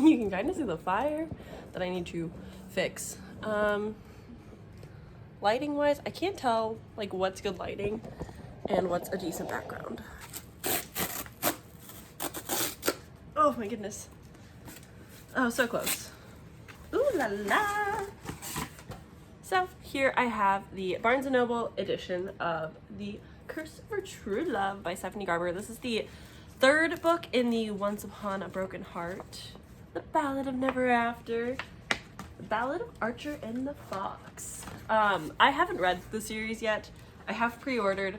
You can kind of see the fire that I need to fix. Lighting wise, I can't tell like what's good lighting and what's a decent background. Oh my goodness. Oh, so close. Ooh la la. So here I have the Barnes & Noble edition of The Curse for True Love by Stephanie Garber. This is the third book in the Once Upon a Broken Heart, The Ballad of Never After, The Ballad of Archer and the Fox. I haven't read the series yet. I have pre-ordered.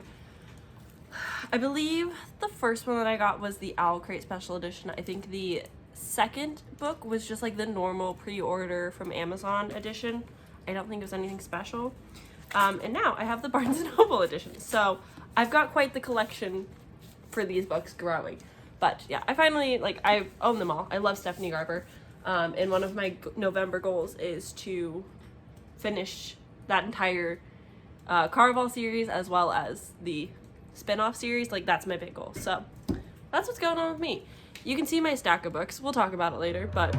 I believe the first one that I got was the Owl Crate Special Edition. I think the second book was just like the normal pre-order from Amazon edition. I don't think it was anything special. And now I have the Barnes & Noble edition. So I've got quite the collection for these books growing. But yeah, I finally, like, I own them all. I love Stephanie Garber. And one of my November goals is to finish that entire Caraval series as well as the spin-off series. Like, that's my big goal. So that's what's going on with me. You can see my stack of books. We'll talk about it later, but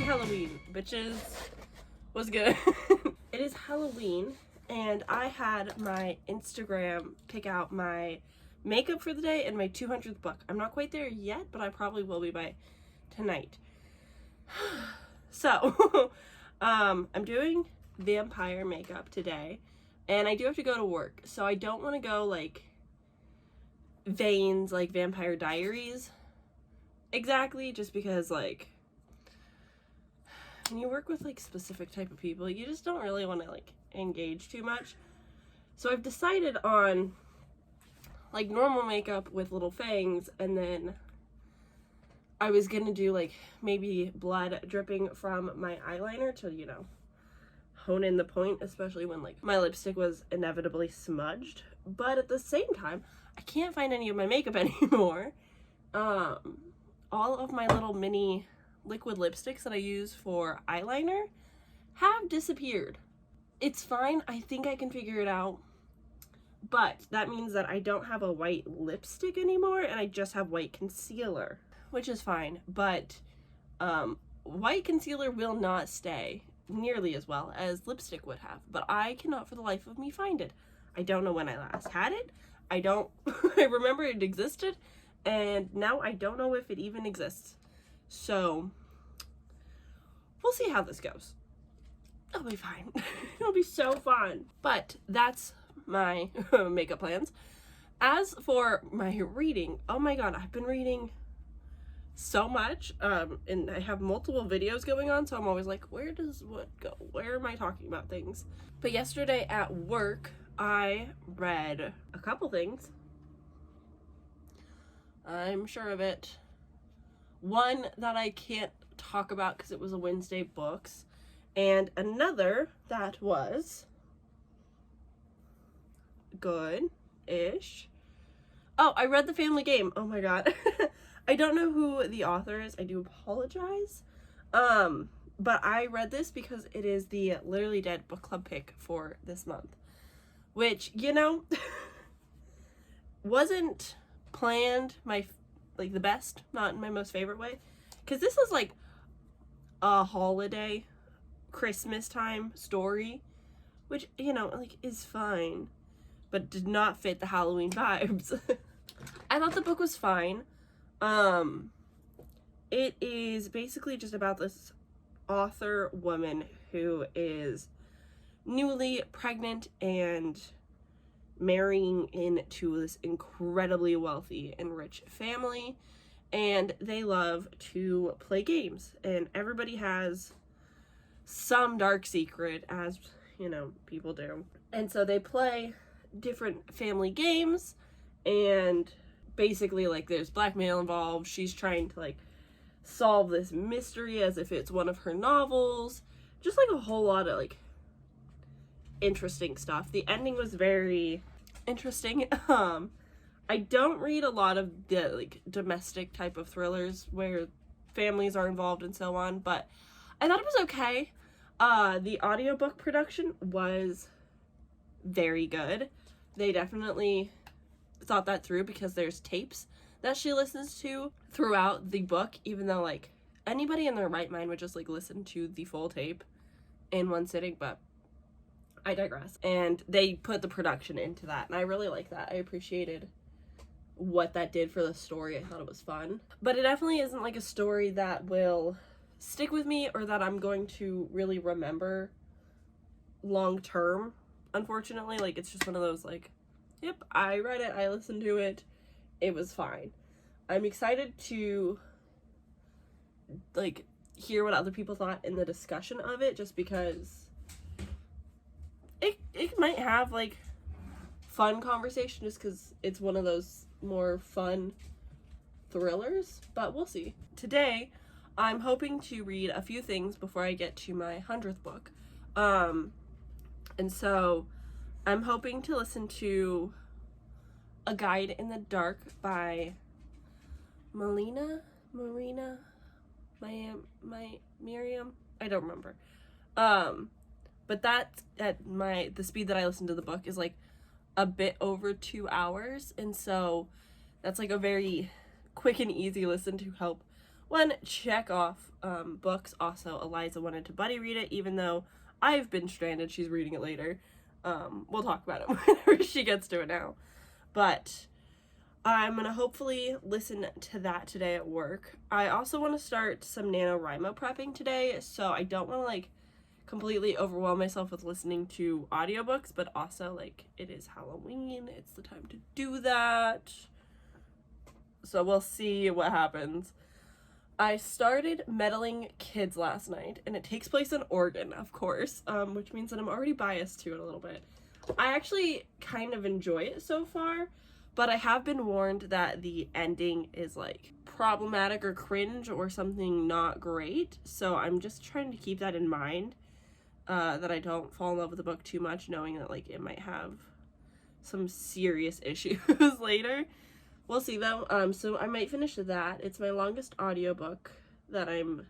Halloween, bitches. What's good? It is Halloween, and I had my Instagram pick out my makeup for the day and my 200th book. I'm not quite there yet, but I probably will be by tonight. So, I'm doing vampire makeup today, and I do have to go to work, so I don't want to go like veins, like Vampire Diaries exactly, just because like when you work with like specific type of people, you just don't really want to like engage too much. So I've decided on like normal makeup with little fangs, and then I was gonna do like maybe blood dripping from my eyeliner to, you know, hone in the point, especially when like my lipstick was inevitably smudged. But at the same time, I can't find any of my makeup anymore. All of my little mini liquid lipsticks that I use for eyeliner have disappeared. It's fine. I think I can figure it out. But that means that I don't have a white lipstick anymore, and I just have white concealer, which is fine. But white concealer will not stay nearly as well as lipstick would have. But I cannot for the life of me find it. I don't know when I last had it. I remember it existed, and now I don't know if it even exists. So we'll see how this goes. It'll be fine. It'll be so fun. But that's my makeup plans. As for my reading, oh my god, I've been reading so much, and I have multiple videos going on, so I'm always like, where does what go? Where am I talking about things? But yesterday at work, I read a couple things. I'm sure of it. One that I can't talk about because it was a Wednesday books, and another that was good-ish. Oh, I read The Family Game. Oh my god. I don't know who the author is. I do apologize. But I read this because it is the Literally Dead book club pick for this month, which, you know, wasn't planned the best, not in my most favorite way, because this is like a holiday Christmas time story, which, you know, like is fine, but did not fit the Halloween vibes. I thought the book was fine. It is basically just about this author woman who is newly pregnant and marrying into this incredibly wealthy and rich family, and they love to play games, and everybody has some dark secret, as you know, people do. And so they play different family games, and basically, like, there's blackmail involved. She's trying to, like, solve this mystery as if it's one of her novels. Just, like, a whole lot of, like, interesting stuff. The ending was very interesting. I don't read a lot of the, like, domestic type of thrillers where families are involved and so on, but I thought it was okay. The audiobook production was very good. They definitely thought that through because there's tapes that she listens to throughout the book, even though, like, anybody in their right mind would just, like, listen to the full tape in one sitting, but I digress. And they put the production into that, and I really like that. I appreciated what that did for the story. I thought it was fun. But it definitely isn't, like, a story that will stick with me or that I'm going to really remember long term, unfortunately. Like, it's just one of those, like, yep, I read it, I listened to it, it was fine. I'm excited to, like, hear what other people thought in the discussion of it, just because it might have, like, fun conversation, just because it's one of those more fun thrillers, but we'll see. Today, I'm hoping to read a few things before I get to my 100th book. And so I'm hoping to listen to A Guide in the Dark by Miriam, I don't remember. But that's at the speed that I listen to the book is, like, a bit over 2 hours, and so that's, like, a very quick and easy listen to help one check off books. Also, Eliza wanted to buddy read it, even though I've been stranded. She's reading it later. We'll talk about it whenever she gets to it now. But I'm gonna hopefully listen to that today at work. I also want to start some NaNoWriMo prepping today, so I don't want to, like, completely overwhelm myself with listening to audiobooks, but also, like, it is Halloween. It's the time to do that. So we'll see what happens. I started Meddling Kids last night, and it takes place in Oregon, of course, which means that I'm already biased to it a little bit. I actually kind of enjoy it so far, but I have been warned that the ending is, like, problematic or cringe or something not great, so I'm just trying to keep that in mind, that I don't fall in love with the book too much, knowing that, like, it might have some serious issues later. We'll see, though. So I might finish that. It's my longest audiobook that I'm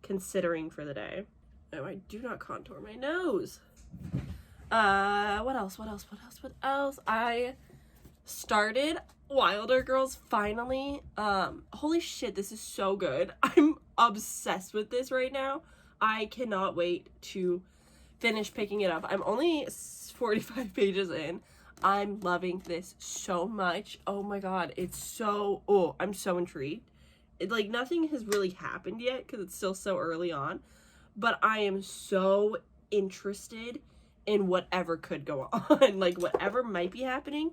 considering for the day. Oh, I do not contour my nose. What else? I started Wilder Girls, finally. Holy shit, this is so good. I'm obsessed with this right now. I cannot wait to finish picking it up. I'm only 45 pages in. I'm loving this so much. Oh my god, it's so, I'm so intrigued. Like, nothing has really happened yet because it's still so early on, but I am so interested in whatever could go on. Like, whatever might be happening,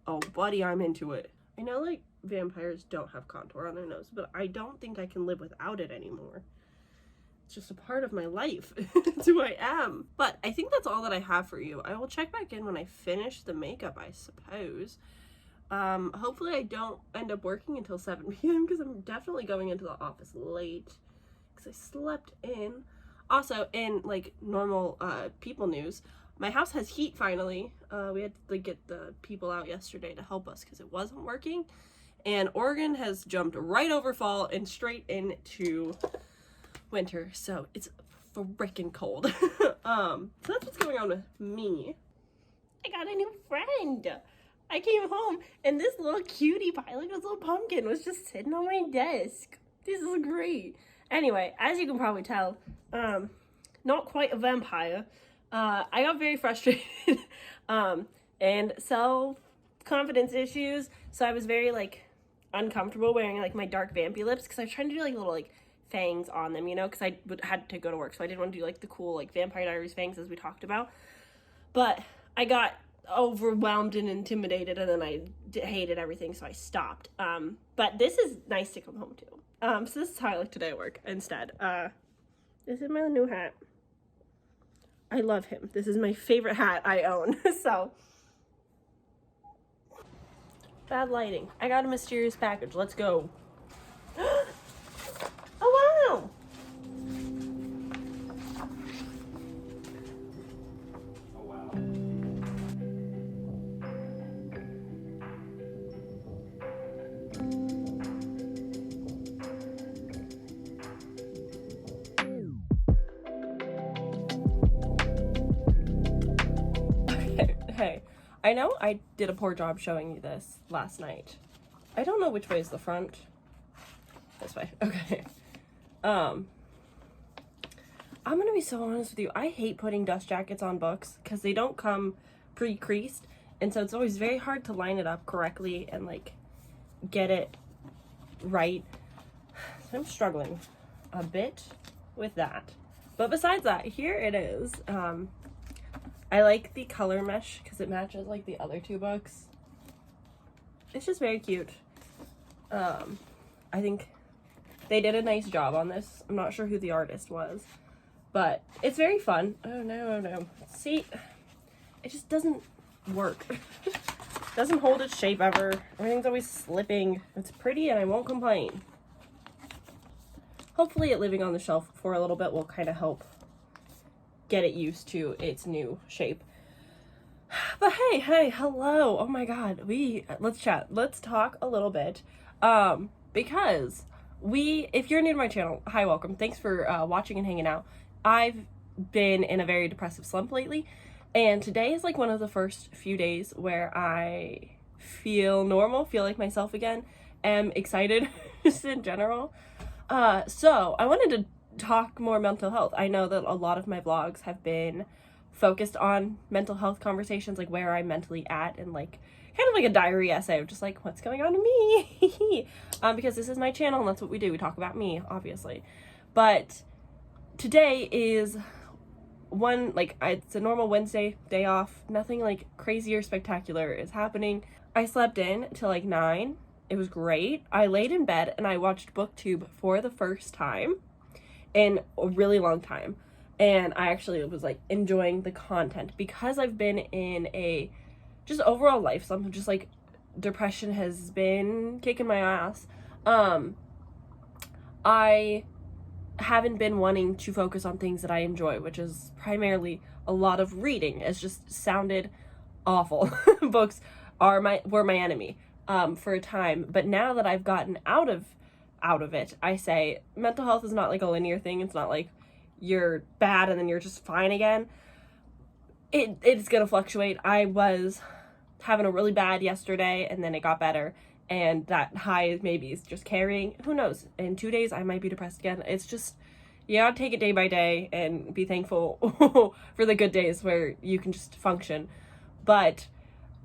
oh buddy, I'm into it. I know, like, vampires don't have contour on their nose, but I don't think I can live without it anymore. It's just a part of my life. It's who I am. But I think that's all that I have for you. I will check back in when I finish the makeup, I suppose. Hopefully I don't end up working until 7 p.m. because I'm definitely going into the office late because I slept in. Also, in, like, normal people news, my house has heat finally. We had to, like, get the people out yesterday to help us because it wasn't working. And Oregon has jumped right over fall and straight into winter, so it's freaking cold. So that's what's going on with me. I got a new friend. I came home and this little cutie pie, like this little pumpkin, was just sitting on my desk. This is great. Anyway, as you can probably tell, not quite a vampire. I got very frustrated and self-confidence issues, so I was very, like, uncomfortable wearing, like, my dark vampy lips because I was trying to do, like, little, like, fangs on them, you know, because I had to go to work, so I didn't want to do, like, the cool, like, Vampire Diaries fangs as we talked about. But I got overwhelmed and intimidated, and then I hated everything, so I stopped. But this is nice to come home to. So this is how I look today at work instead. This is my new hat. I love him. This is my favorite hat I own. So Bad lighting. I got a mysterious package. Let's go. Oh, wow. Hey, I know I did a poor job showing you this last night. I don't know which way is the front. This way. Okay. I'm gonna be so honest with you. I hate putting dust jackets on books because they don't come pre-creased, and so it's always very hard to line it up correctly and like get it right. So I'm struggling a bit with that. But besides that, here it is. I like the color mesh because it matches like the other two books. It's just very cute. I think they did a nice job on this. I'm not sure who the artist was, but it's very fun. Oh no. See, it just doesn't work. Doesn't hold its shape ever. Everything's always slipping. It's pretty and I won't complain. Hopefully it living on the shelf for a little bit will kind of help get it used to its new shape. But hey, hello. Oh my god. Let's chat. Let's talk a little bit. Because if you're new to my channel, hi, welcome. Thanks for watching and hanging out. I've been in a very depressive slump lately, and today is like one of the first few days where I feel normal, feel like myself again, am excited just in general. So I wanted to talk more mental health. I know that a lot of my vlogs have been focused on mental health conversations, like where I'm mentally at, and like kind of like a diary essay of just like what's going on to me. Because this is my channel and that's what we do. We talk about me, obviously. But today is it's a normal Wednesday, day off. Nothing like crazy or spectacular is happening. I slept in till like 9. It was great. I laid in bed and I watched BookTube for the first time in a really long time. And I actually was like enjoying the content because I've been in a just overall life slump. Just like depression has been kicking my ass. I haven't been wanting to focus on things that I enjoy, which is primarily a lot of reading. It's just sounded awful. Books were my enemy for a time, but now that I've gotten out of it, I say mental health is not like a linear thing. It's not like you're bad and then you're just fine again. It's gonna fluctuate. I was having a really bad yesterday and then it got better, and that high maybe is just carrying. Who knows, in 2 days I might be depressed again. It's just, you gotta take it day by day and be thankful for the good days where you can just function. But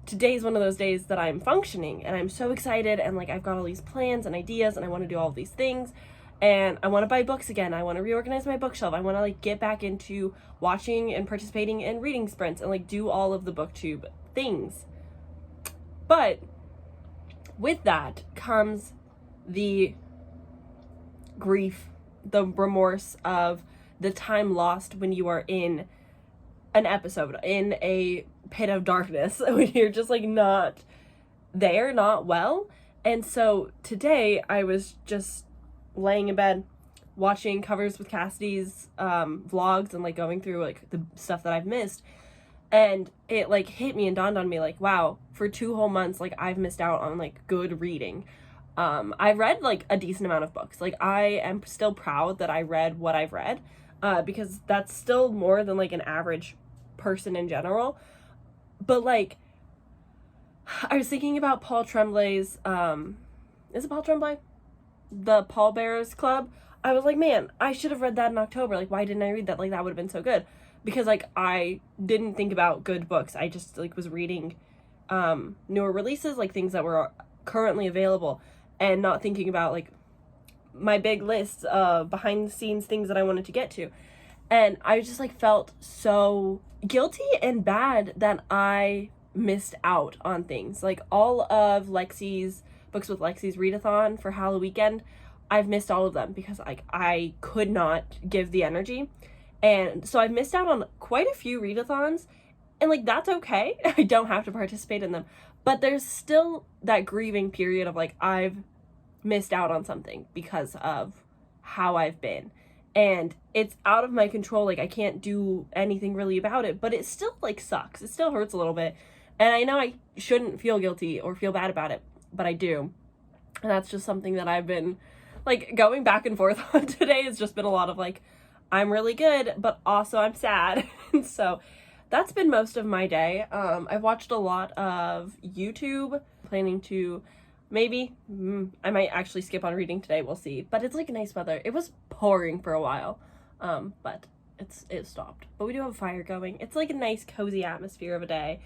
today's one of those days that I'm functioning and I'm so excited, and like I've got all these plans and ideas and I want to do all these things, and I want to buy books again. I want to reorganize my bookshelf. I want to like get back into watching and participating in reading sprints and like do all of the BookTube things. But with that comes the grief, the remorse of the time lost when you are in an episode, in a pit of darkness, when you're just like not there, not well. And so today I was just laying in bed watching Covers with Cassidy's vlogs and like going through like the stuff that I've missed, and it like hit me and dawned on me like, wow, for 2 whole months like I've missed out on like good reading. I read like a decent amount of books. Like I am still proud that I read what I've read, because that's still more than like an average person in general. But like I was thinking about Paul Tremblay's is it Paul Tremblay? The Pallbearers Club. I was like, man, I should have read that in October. Like, why didn't I read that? Like, that would have been so good. Because like I didn't think about good books. I just like was reading newer releases, like things that were currently available, and not thinking about like my big list of behind the scenes things that I wanted to get to. And I just like felt so guilty and bad that I missed out on things. Like all of Lexi's Books with Lexi's readathon for Halloweekend, I've missed all of them because like I could not give the energy. And so I've missed out on quite a few readathons, and like that's okay. I don't have to participate in them. But there's still that grieving period of like, I've missed out on something because of how I've been. And it's out of my control. Like, I can't do anything really about it, but it still like sucks. It still hurts a little bit. And I know I shouldn't feel guilty or feel bad about it, but I do. And that's just something that I've been like going back and forth on today. Has just been a lot of like, I'm really good, but also I'm sad. And so that's been most of my day. I've watched a lot of YouTube, planning to maybe, I might actually skip on reading today, we'll see. But it's like nice weather. It was pouring for a while, but it stopped. But we do have a fire going. It's like a nice cozy atmosphere of a day.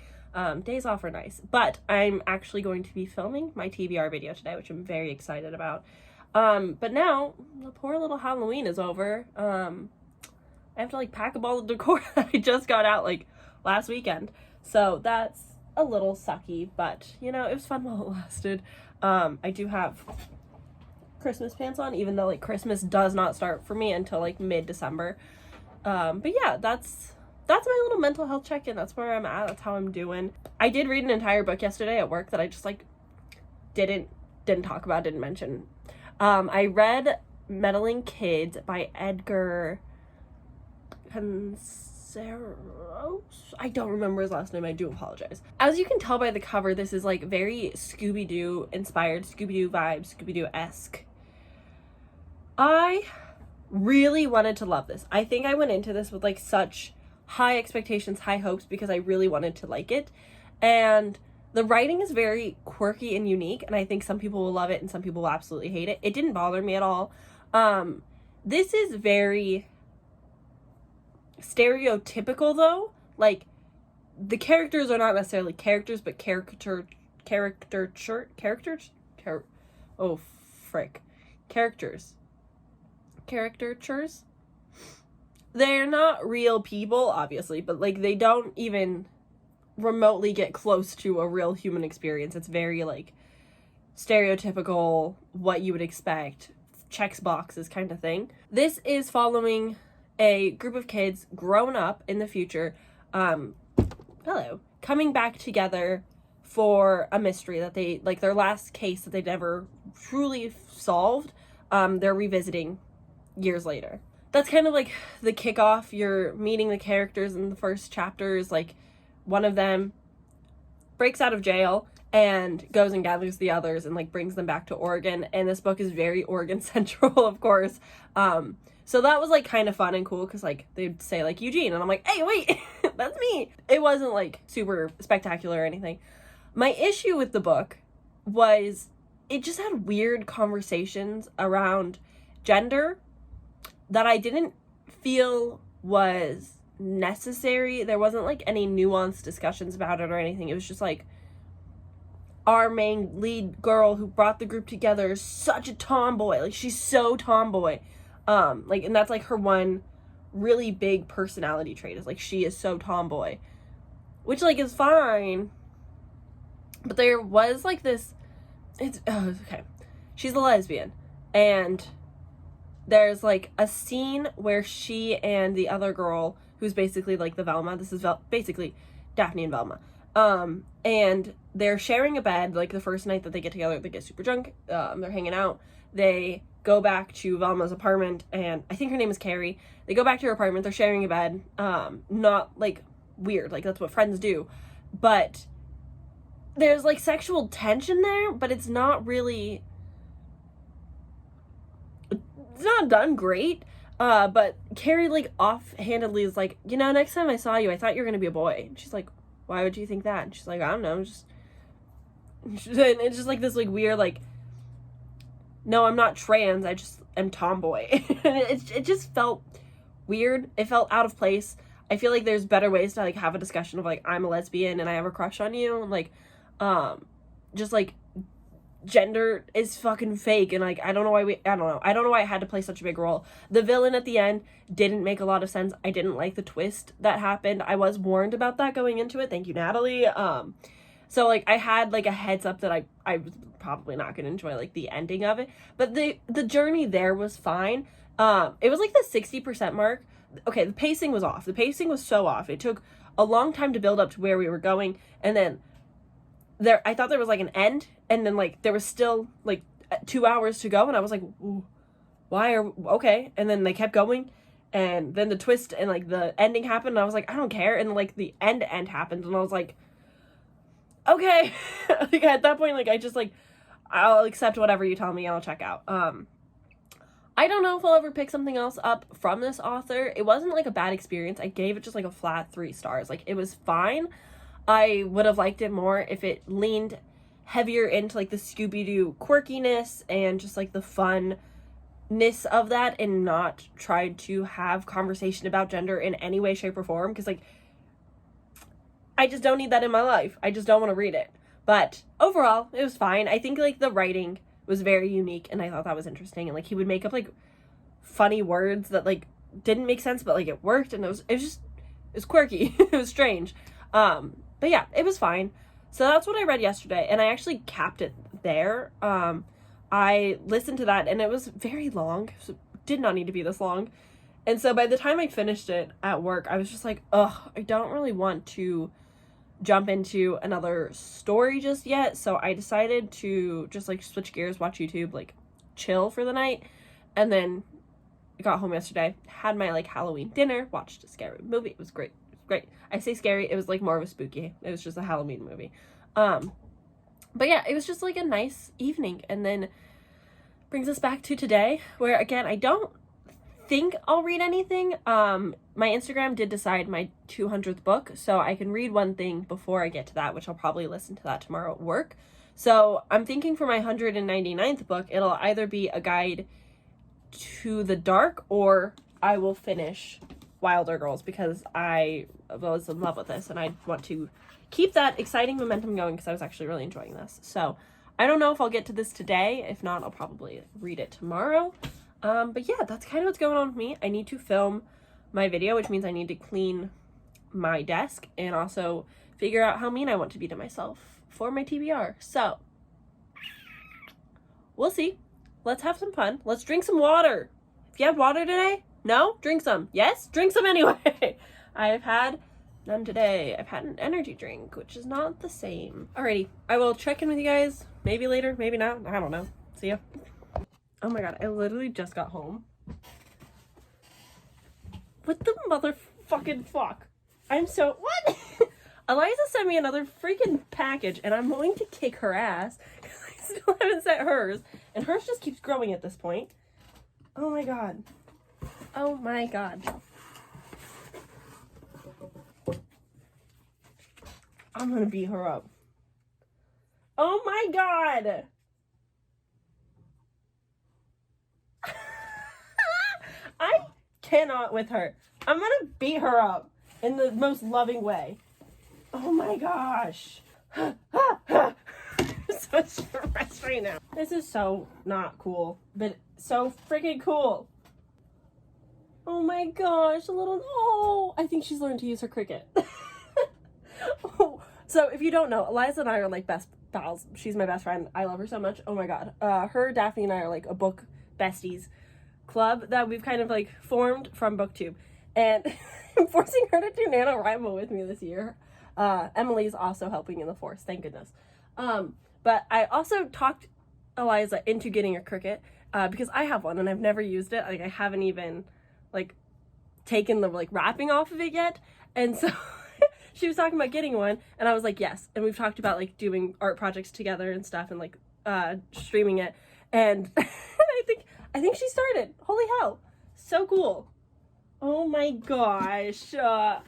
Days off are nice. But I'm actually going to be filming my TBR video today, which I'm very excited about. But now, the poor little Halloween is over. I have to like pack up all the decor that I just got out like last weekend. So that's a little sucky, but you know, it was fun while it lasted. I do have Christmas pants on, even though like Christmas does not start for me until like mid-December. But yeah, that's my little mental health check-in. That's where I'm at. That's how I'm doing. I did read an entire book yesterday at work that I just like didn't talk about, didn't mention. I read Meddling Kids by Edgar Canceros. I don't remember his last name. I do apologize. As you can tell by the cover, this is like very Scooby-Doo inspired, Scooby-Doo vibes, Scooby-Doo-esque. I really wanted to love this. I think I went into this with like such high expectations, high hopes, because I really wanted to like it. And the writing is very quirky and unique, and I think some people will love it and some people will absolutely hate it. It didn't bother me at all. This is very stereotypical though. Like, the characters are not necessarily characters, but characters. They're not real people, obviously, but like they don't even remotely get close to a real human experience. It's very like stereotypical, what you would expect, checks boxes kind of thing. This is following a group of kids grown up in the future, coming back together for a mystery that they, like their last case that they never truly solved, they're revisiting years later. That's kind of like the kickoff. You're meeting the characters in the first chapters. Like, one of them breaks out of jail and goes and gathers the others and like brings them back to Oregon. And this book is very Oregon central, of course. So that was like kind of fun and cool, because like they'd say like Eugene, and I'm like, hey, wait, that's me. It wasn't like super spectacular or anything. My issue with the book was it just had weird conversations around gender that I didn't feel was necessary. There wasn't like any nuanced discussions about it or anything. It was just like, our main lead girl who brought the group together is such a tomboy. Like, she's so tomboy. Like, and that's like her one really big personality trait, is like she is so tomboy, which like is fine. But there was like this, okay, she's a lesbian, and there's like a scene where she and the other girl, who's basically like the Velma, this is basically Daphne and Velma, and they're sharing a bed. Like, the first night that they get together, they get super drunk, they're hanging out, they go back to Velma's apartment, and I think her name is Carrie. They go back to her apartment, they're sharing a bed, not like weird, like that's what friends do, but there's like sexual tension there, but it's not really, it's not done great. But Carrie like offhandedly is like, you know, next time I saw you, I thought you were gonna be a boy. And she's like, why would you think that? And she's like, I don't know, and it's just like this like weird like, no, I'm not trans, I just am tomboy. And it just felt weird. It felt out of place. I feel like there's better ways to like have a discussion of like, I'm a lesbian and I have a crush on you, and like just like gender is fucking fake, and like I don't know why it had to play such a big role. The villain at the end didn't make a lot of sense. I didn't like the twist that happened. I was warned about that going into it. Thank you, Natalie. So like I had like a heads up that I was probably not gonna enjoy like the ending of it, but the journey there was fine. It was like the 60% mark. Okay, the pacing was off. The pacing was so off. It took a long time to build up to where we were going, and then I thought there was like an end, and then like there was still like 2 hours to go, and I was like, ooh, okay. And then they kept going, and then the twist and like the ending happened, and I was like, I don't care. And like the end happened, and I was like, okay. Like at that point, like I just like, I'll accept whatever you tell me and I'll check out. I don't know if I'll ever pick something else up from this author. It wasn't like a bad experience. I gave it just like a flat 3 stars. Like it was fine. I would have liked it more if it leaned heavier into like the Scooby-Doo quirkiness and just like the funness of that, and not tried to have conversation about gender in any way, shape, or form, because like I just don't need that in my life. I just don't want to read it. But overall, it was fine. I think like the writing was very unique, and I thought that was interesting, and like he would make up like funny words that like didn't make sense, but like it worked, and it was quirky. It was strange. But yeah, it was fine. So that's what I read yesterday, and I actually capped it there. I listened to that, and it was very long. So it did not need to be this long. And so by the time I finished it at work, I was just like, ugh, I don't really want to jump into another story just yet. So I decided to just like switch gears, watch YouTube, like chill for the night. And then I got home yesterday, had my like Halloween dinner, watched a scary movie. It was great. Great. I say scary, it was like more of a spooky. It was just a Halloween movie. But yeah, it was just like a nice evening, and then brings us back to today, where again, I don't think I'll read anything. My Instagram did decide my 200th book, so I can read one thing before I get to that, which I'll probably listen to that tomorrow at work. So I'm thinking for my 199th book, it'll either be a guide to the dark, or I will finish Wilder Girls, because I was in love with this and I want to keep that exciting momentum going, because I was actually really enjoying this. So I don't know if I'll get to this today. If not, I'll probably read it tomorrow. But yeah, that's kind of what's going on with me. I need to film my video, which means I need to clean my desk and also figure out how mean I want to be to myself for my TBR. So we'll see. Let's have some fun. Let's drink some water. If you have water today, no? Drink some. Yes? Drink some anyway. I've had none today. I've had an energy drink, which is not the same. Alrighty, I will check in with you guys maybe later, maybe not. I don't know. See ya. Oh my god, I literally just got home. What the motherfucking fuck? I'm so... What? Eliza sent me another freaking package, and I'm going to kick her ass, because I still haven't sent hers, and hers just keeps growing at this point. Oh my god. Oh my god. I'm gonna beat her up. Oh my god! I cannot with her. I'm gonna beat her up in the most loving way. Oh my gosh. I'm so stressed right now. This is so not cool, but so freaking cool. Oh my gosh, a little... Oh, I think she's learned to use her cricket. Oh, so if you don't know, Eliza and I are like best pals. She's my best friend. I love her so much. Oh my god. Her, Daphne, and I are like a book besties club that we've kind of like formed from BookTube. And I'm forcing her to do NaNoWriMo with me this year. Emily's also helping in the force, thank goodness. But I also talked Eliza into getting a cricket, because I have one and I've never used it. Like I haven't even like taken the like wrapping off of it yet. And so she was talking about getting one, and I was like, yes. And we've talked about like doing art projects together and stuff, and like streaming it. And I think she started. Holy hell. So cool. Oh my gosh. I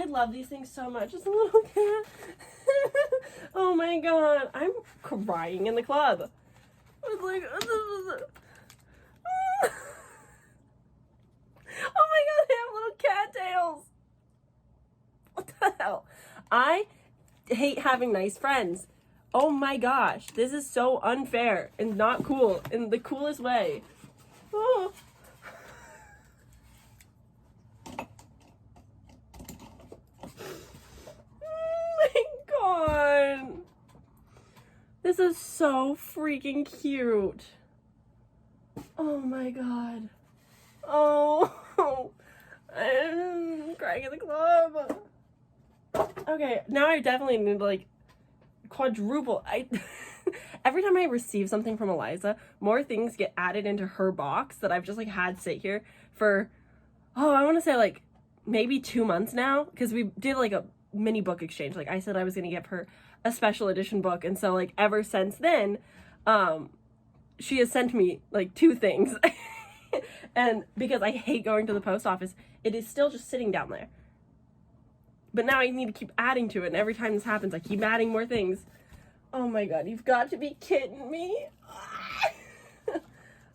love these things so much. It's a little cat. Oh my god. I'm crying in the club. I was like, oh my god, they have little cattails. What the hell? I hate having nice friends. Oh my gosh, this is so unfair and not cool in the coolest way. Oh. My god. This is so freaking cute. Oh my god. Oh. I'm crying in the club. Okay, now I definitely need to, like, quadruple. Every time I receive something from Eliza, more things get added into her box that I've just, like, had sit here for, I want to say, like, maybe 2 months now, because we did, like, a mini book exchange. Like, I said I was going to give her a special edition book, and so, like, ever since then, she has sent me, like, 2 things. And because I hate going to the post office, it is still just sitting down there. But now I need to keep adding to it, and every time this happens, I keep adding more things. Oh my god, you've got to be kidding me.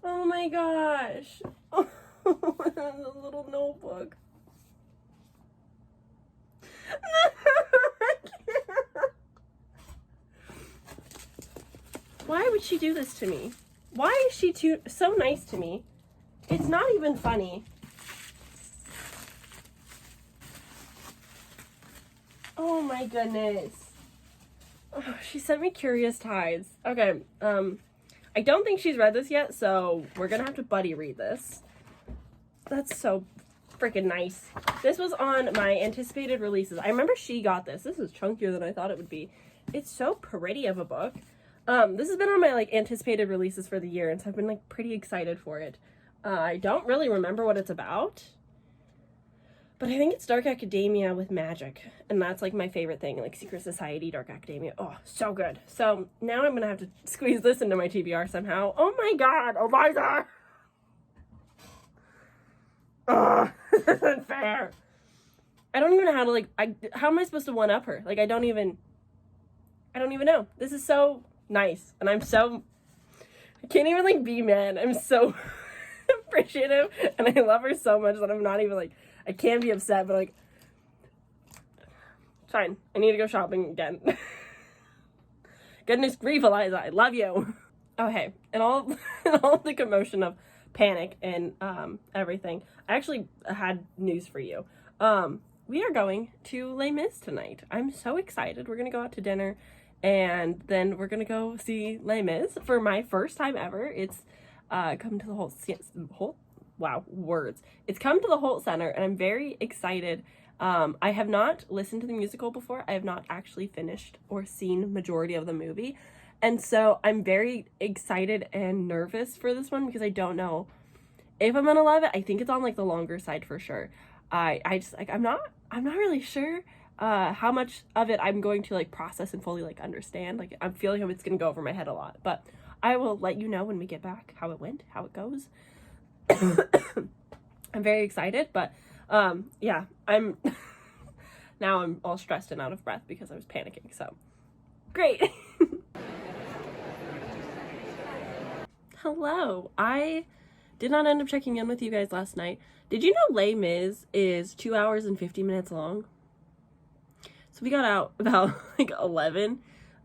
Oh my gosh. Oh, a little notebook. Why would she do this to me? Why is she so nice to me? It's not even funny. Oh my goodness. Oh, she sent me Curious Tides. Okay, I don't think she's read this yet, so we're gonna have to buddy read this. That's so freaking nice. This was on my anticipated releases. I remember she got this. This is chunkier than I thought it would be. It's so pretty of a book. This has been on my, like, anticipated releases for the year, and so I've been, like, pretty excited for it. I don't really remember what it's about, but I think it's dark academia with magic, and that's, like, my favorite thing, like, secret society, dark academia. Oh, so good. So now I'm gonna have to squeeze this into my TBR somehow. Oh my god, Eliza! Ugh, this isn't fair. I don't even know how to, like, how am I supposed to one-up her? Like, I don't even know. This is so nice, and I can't even, like, be mad. I'm so appreciative, and I love her so much that I'm not even, like, I can't be upset, but, like, fine. I need to go shopping again. Goodness grief, Eliza, I love you. Okay, and all the commotion of panic and everything, I actually had news for you. We are going to Les Mis tonight. I'm so excited. We're gonna go out to dinner, and then we're gonna go see Les Mis for my first time ever. It's come to the It's come to the Holt Center, and I'm very excited. I have not listened to the musical before. I have not actually finished or seen majority of the movie. And so I'm very excited and nervous for this one because I don't know if I'm gonna love it. I think it's on, like, the longer side for sure. I just, like, I'm not really sure how much of it I'm going to, like, process and fully, like, understand. Like, I'm feeling like it's gonna go over my head a lot, but I will let you know when we get back how it went, how it goes. I'm very excited, but yeah, now I'm all stressed and out of breath because I was panicking, so great. Hello. I did not end up checking in with you guys last night. Did you know Les Mis is 2 hours and 50 minutes long? So we got out about, like, 11,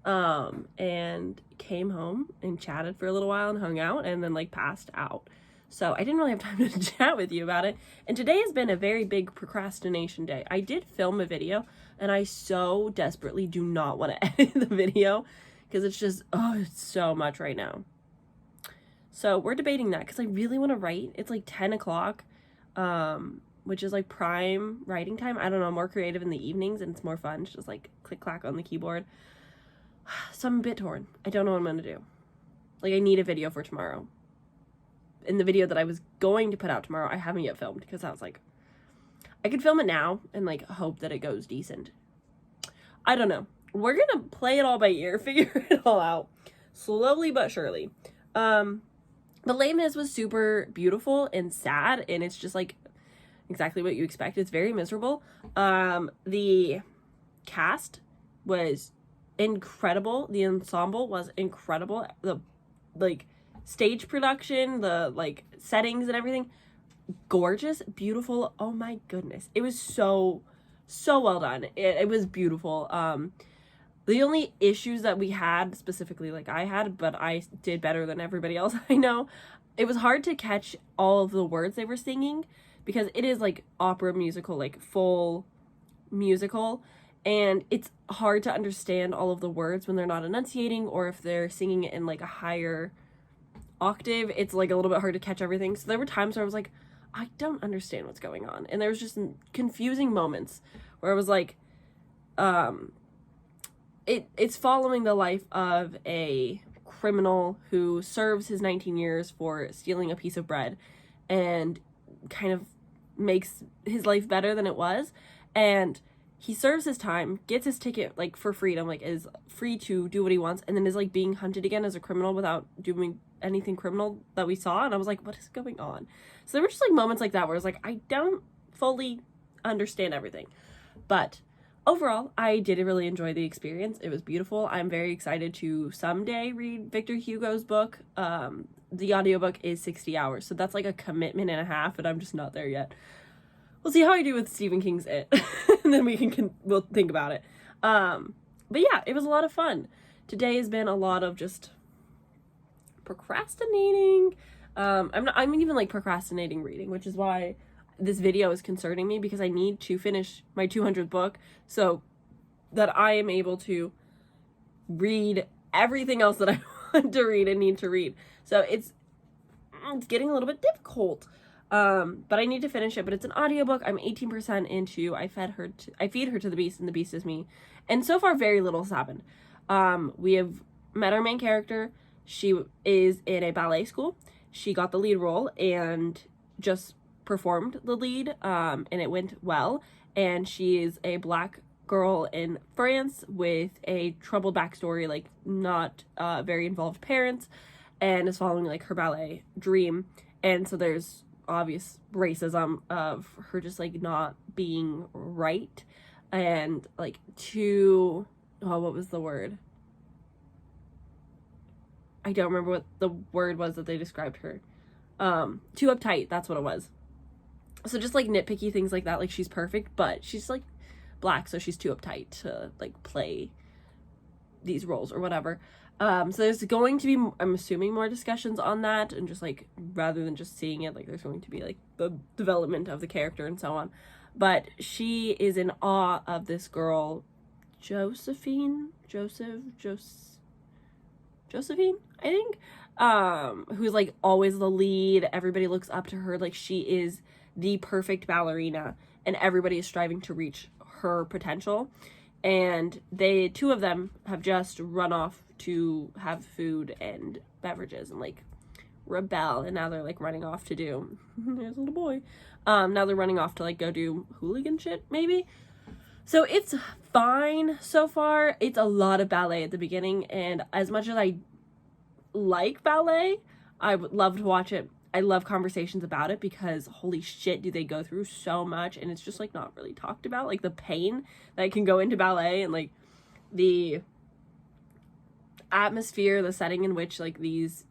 and came home and chatted for a little while and hung out and then, like, passed out. So I didn't really have time to chat with you about it. And today has been a very big procrastination day. I did film a video, and I so desperately do not want to edit the video because it's just, it's so much right now. So we're debating that because I really want to write. It's like 10 o'clock, which is, like, prime writing time. I don't know, I'm more creative in the evenings, and it's more fun to just, like, click-clack on the keyboard. So I'm a bit torn. I don't know what I'm going to do. Like, I need a video for tomorrow. In the video that I was going to put out tomorrow, I haven't yet filmed because I was like, I could film it now and, like, hope that it goes decent. I don't know. We're going to play it all by ear, figure it all out slowly but surely. But Les Mis was super beautiful and sad, and it's just, like, exactly what you expect. It's very miserable. The cast was incredible. The ensemble was incredible. The, like, stage production, the, like, settings and everything, gorgeous, beautiful. Oh my goodness. It was so well done. It was beautiful. The only issues that we had, specifically, like, I had, but I did better than everybody else I know, it was hard to catch all of the words they were singing because it is, like, opera musical, like, full musical, and it's hard to understand all of the words when they're not enunciating or if they're singing it in, like, a higher octave. It's, like, a little bit hard to catch everything. So there were times where I was like, I don't understand what's going on. And there was just confusing moments where I was like, it's following the life of a criminal who serves his 19 years for stealing a piece of bread and kind of makes his life better than it was. And he serves his time, gets his ticket, like, for freedom, like, is free to do what he wants, and then is, like, being hunted again as a criminal without doing anything criminal that we saw. And I was like, what is going on? So there were just, like, moments like that where I was like, I don't fully understand everything. But overall, I did really enjoy the experience. It was beautiful. I'm very excited to someday read Victor Hugo's book. The audiobook is 60 hours, so that's like a commitment and a half, and I'm just not there yet. We'll see how I do with Stephen King's It, and then we'll think about it. But yeah, it was a lot of fun. Today has been a lot of just procrastinating. I'm even like procrastinating reading, which is why this video is concerning me, because I need to finish my 200th book so that I am able to read everything else that I want to read and need to read. So it's getting a little bit difficult. But I need to finish it. But it's an audiobook. I'm 18% into. I feed her to the beast, and the beast is me. And so far, very little has happened. We have met our main character. She is in a ballet school. She got the lead role and just performed the lead, and it went well. And she is a black girl in France with a troubled backstory, like not very involved parents, and is following like her ballet dream. And so there's obvious racism of her just like not being right, and like what was the word? I don't remember what the word was that they described her. Too uptight, that's what it was. So just like nitpicky things like that, like she's perfect, but she's like black, so she's too uptight to like play these roles or whatever. So there's going to be, I'm assuming, more discussions on that, and just like, rather than just seeing it, like there's going to be like the development of the character and so on. But she is in awe of this girl, Josephine, I think, who's like always the lead. Everybody looks up to her, like she is the perfect ballerina, and everybody is striving to reach her potential. And two of them have just run off to have food and beverages and like rebel, and now they're like running off to do there's a little boy, now they're running off to like go do hooligan shit maybe. So it's fine so far. It's a lot of ballet at the beginning, and as much as I like ballet, I would love to watch it. I love conversations about it, because holy shit, do they go through so much, and it's just like not really talked about, like the pain that can go into ballet, and like the atmosphere, the setting in which like these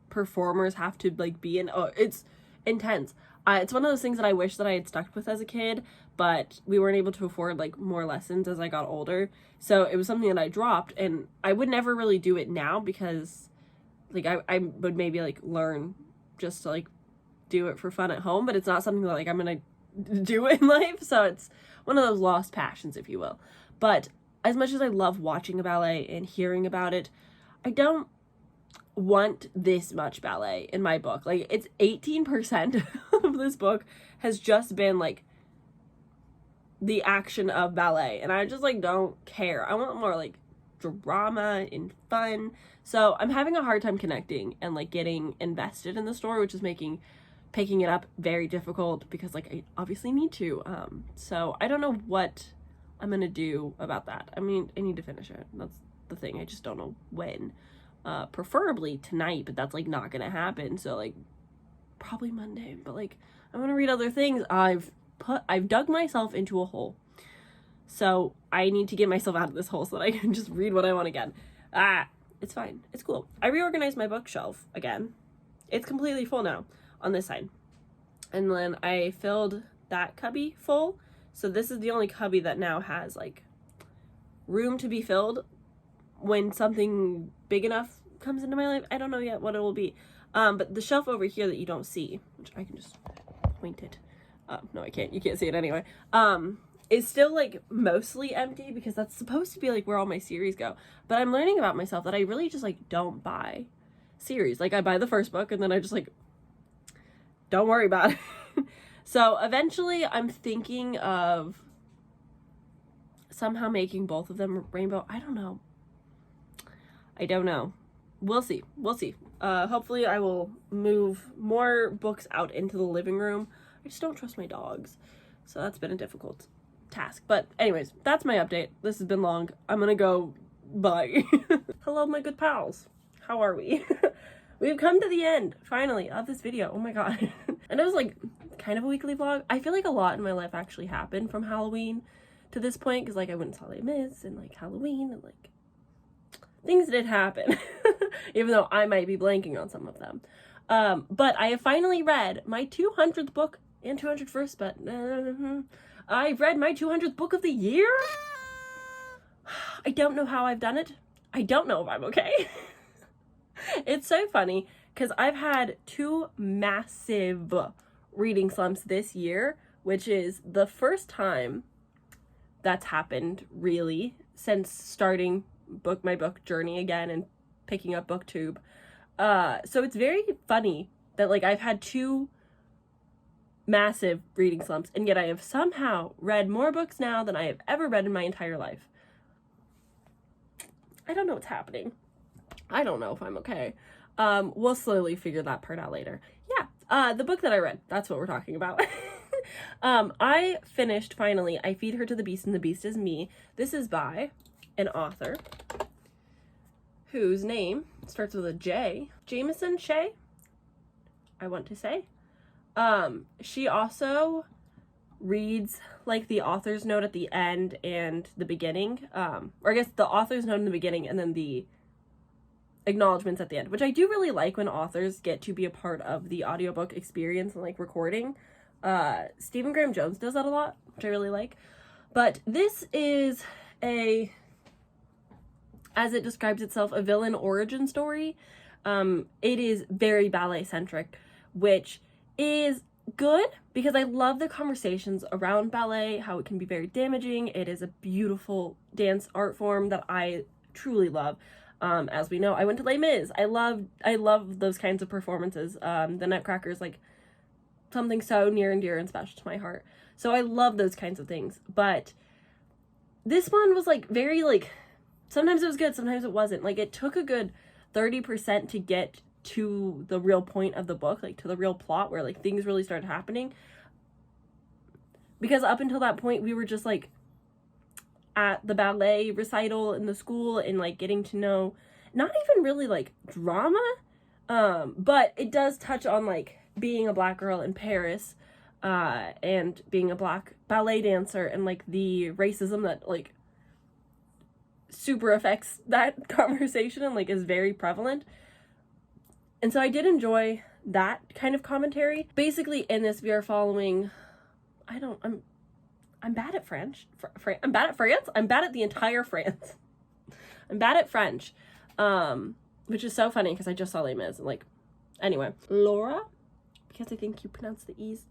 performers have to like be in. Oh, it's intense. It's one of those things that I wish that I had stuck with as a kid, but we weren't able to afford like more lessons as I got older, so it was something that I dropped, and I would never really do it now, because like I would maybe like learn just to like do it for fun at home, but it's not something that like I'm gonna do in life, so it's one of those lost passions, if you will. But as much as I love watching a ballet and hearing about it, I don't want this much ballet in my book. Like, it's 18% of this book has just been like the action of ballet, and I just like don't care. I want more like drama and fun. So I'm having a hard time connecting and like getting invested in the story, which is making picking it up very difficult, because like I obviously need to. So I don't know what I'm gonna do about that. I mean, I need to finish it. That's the thing. I just don't know when. Preferably tonight, but that's like not gonna happen. So like probably Monday. But like I want to read other things. I've dug myself into a hole. So I need to get myself out of this hole so that I can just read what I want again. It's fine. It's cool. I reorganized my bookshelf again. It's completely full now on this side. And then I filled that cubby full. So this is the only cubby that now has like room to be filled when something big enough comes into my life. I don't know yet what it will be. But the shelf over here that you don't see, which I can just point it. No, I can't. You can't see it anyway. Is still like mostly empty, because that's supposed to be like where all my series go. But I'm learning about myself that I really just like don't buy series. Like I buy the first book and then I just like don't worry about it. So eventually I'm thinking of somehow making both of them rainbow. I don't know. We'll see. Hopefully I will move more books out into the living room. I just don't trust my dogs, so that's been a difficult task. But anyways, that's my update. This has been long. I'm gonna go. Bye. Hello, my good pals. How are we? We've come to the end, finally, of this video. Oh my god. And it was like kind of a weekly vlog. I feel like a lot in my life actually happened from Halloween to this point, because like I went and saw Les Mis and like Halloween and like things did happen. Even though I might be blanking on some of them. But I have finally read my 200th book and 201st, but I've read my 200th book of the year. I don't know how I've done it. I don't know if I'm okay. It's so funny because I've had 2 massive reading slumps this year, which is the first time that's happened really since starting my book journey again and picking up booktube. So it's very funny that like I've had 2 massive reading slumps, and yet I have somehow read more books now than I have ever read in my entire life. I don't know what's happening. I don't know if I'm okay. We'll slowly figure that part out later. Yeah, the book that I read, that's what we're talking about. I finished, finally, I Feed Her to the Beast and the Beast is Me. This is by an author whose name starts with a J. Jameson Shea, I want to say. She also reads like the author's note at the end and the beginning, or I guess the author's note in the beginning and then the acknowledgments at the end, which I do really like when authors get to be a part of the audiobook experience and like recording. Stephen Graham Jones does that a lot, which I really like. But this is a, as it describes itself, a villain origin story. It is very ballet centric, which is good because I love the conversations around ballet, how it can be very damaging. It is a beautiful dance art form that I truly love. As we know, I went to Les Mis. I love those kinds of performances. The Nutcracker is like something so near and dear and special to my heart. So I love those kinds of things. But this one was like very like, sometimes it was good, sometimes it wasn't. Like it took a good 30% to get to the real point of the book, like to the real plot where like things really started happening. Because up until that point, we were just like at the ballet recital in the school and like getting to know, not even really like drama, but it does touch on like being a Black girl in Paris, and being a Black ballet dancer and like the racism that like super affects that conversation and like is very prevalent. And so I did enjoy that kind of commentary. Basically in this we are following, I'm bad at French. I'm bad at France. I'm bad at the entire France. I'm bad at French. Which is so funny because I just saw Les Mis. Like, anyway. Laura, because I think you pronounce the E's.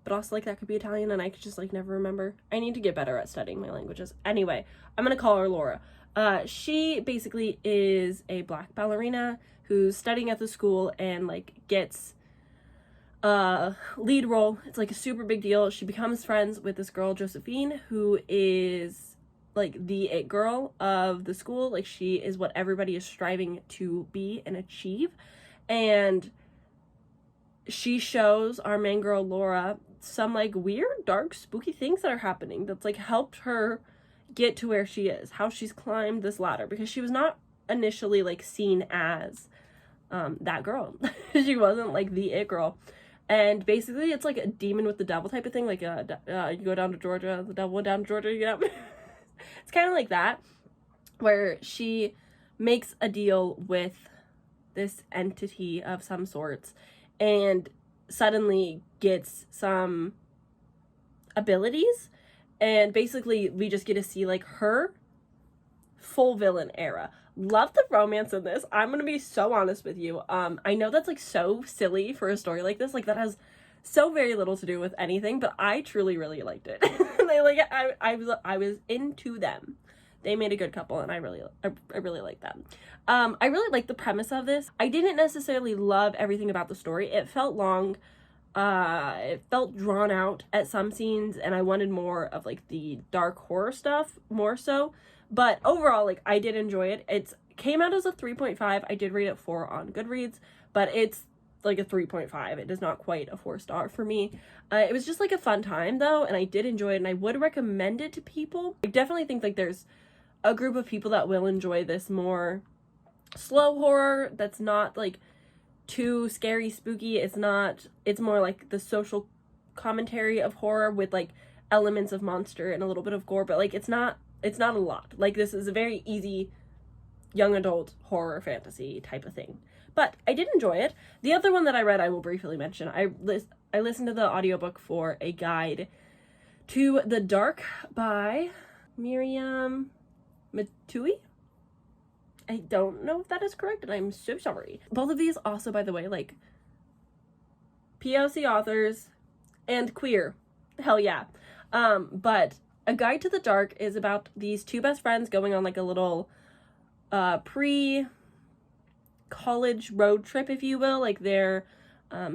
But also, like, that could be Italian and I could just, like, never remember. I need to get better at studying my languages. Anyway, I'm gonna call her Laura. She basically is a Black ballerina who's studying at the school and, like, gets lead role. It's like a super big deal. She becomes friends with this girl Josephine, who is like the it girl of the school. Like she is what everybody is striving to be and achieve, and she shows our main girl Laura some like weird, dark, spooky things that are happening that's like helped her get to where she is, how she's climbed this ladder, because she was not initially like seen as that girl. She wasn't like the it girl. And basically, it's like a demon with the devil type of thing. Like, you go down to Georgia, the devil went down to Georgia, you get up. It's kind of like that, where she makes a deal with this entity of some sorts and suddenly gets some abilities. And basically, we just get to see, like, her full villain era. Love the romance in this. I'm gonna be so honest with you. I know that's like so silly for a story like this, like that has so very little to do with anything, but I truly really liked it. I was into them. They made a good couple and I really like them. I really like the premise of this. I didn't necessarily love everything about the story. It felt long. It felt drawn out at some scenes, and I wanted more of like the dark horror stuff more so. But overall, like, I did enjoy it. It came out as a 3.5. I did rate it 4 on Goodreads, but it's like a 3.5. It is not quite a 4-star for me. It was just like a fun time though, and I did enjoy it, and I would recommend it to people. I definitely think like there's a group of people that will enjoy this more slow horror that's not like too scary, spooky. It's more like the social commentary of horror with like elements of monster and a little bit of gore, but like it's not a lot. Like, this is a very easy young adult horror fantasy type of thing. But I did enjoy it. The other one that I read, I will briefly mention. I listened to the audiobook for A Guide to the Dark by Miriam Matui. I don't know if that is correct, and I'm so sorry. Both of these also, by the way, like, POC authors and queer. Hell yeah. But A Guide to the Dark is about these two best friends going on like a little pre-college road trip, if you will. Like, they're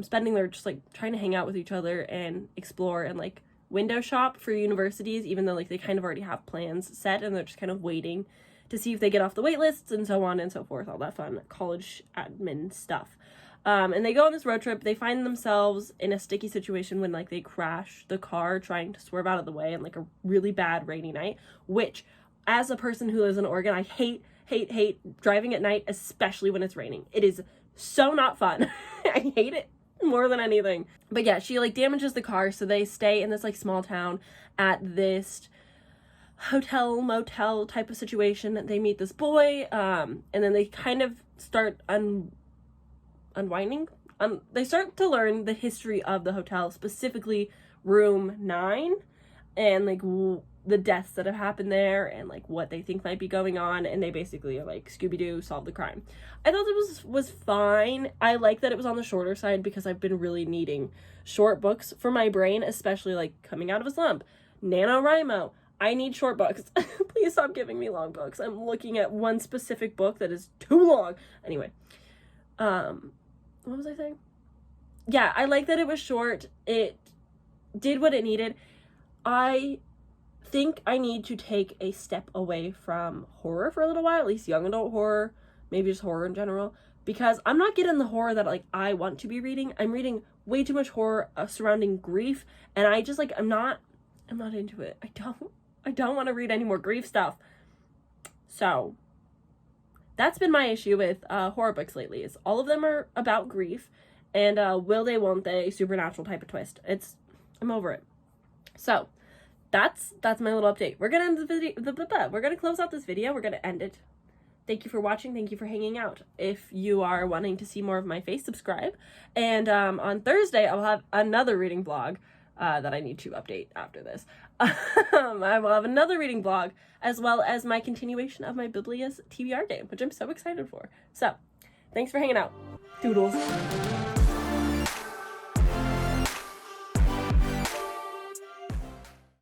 spending their just like trying to hang out with each other and explore and like window shop for universities, even though like they kind of already have plans set and they're just kind of waiting to see if they get off the wait lists and so on and so forth, all that fun college admin stuff. And they go on this road trip. They find themselves in a sticky situation when like they crash the car trying to swerve out of the way on like a really bad rainy night, which, as a person who lives in Oregon, I hate driving at night, especially when it's raining. It is so not fun. I hate it more than anything. But yeah, she like damages the car, so they stay in this like small town at this hotel motel type of situation. They meet this boy, and then they kind of start unwinding. They start to learn the history of the hotel, specifically room 9, and like the deaths that have happened there, and like what they think might be going on, and they basically are like Scooby-Doo, solve the crime. I thought it was fine. I like that it was on the shorter side because I've been really needing short books for my brain, especially like coming out of a slump. NaNoWriMo, I need short books. Please stop giving me long books. I'm looking at one specific book that is too long. Anyway, what was I saying? Yeah, I like that it was short. It did what it needed. I think I need to take a step away from horror for a little while, at least young adult horror, maybe just horror in general, because I'm not getting the horror that like I want to be reading. I'm reading way too much horror surrounding grief, and I just like I'm not into it. I don't want to read any more grief stuff. So that's been my issue with horror books lately, is all of them are about grief and will they, won't they, supernatural type of twist. I'm over it. So that's my little update. We're gonna end the video. We're gonna close out this video. We're gonna end it. Thank you for watching. Thank you for hanging out. If you are wanting to see more of my face, subscribe. And on Thursday, I will have another reading vlog that I need to update after this. I will have another reading vlog, as well as my continuation of my Biblia's TBR game, which I'm so excited for. So, thanks for hanging out. Doodles.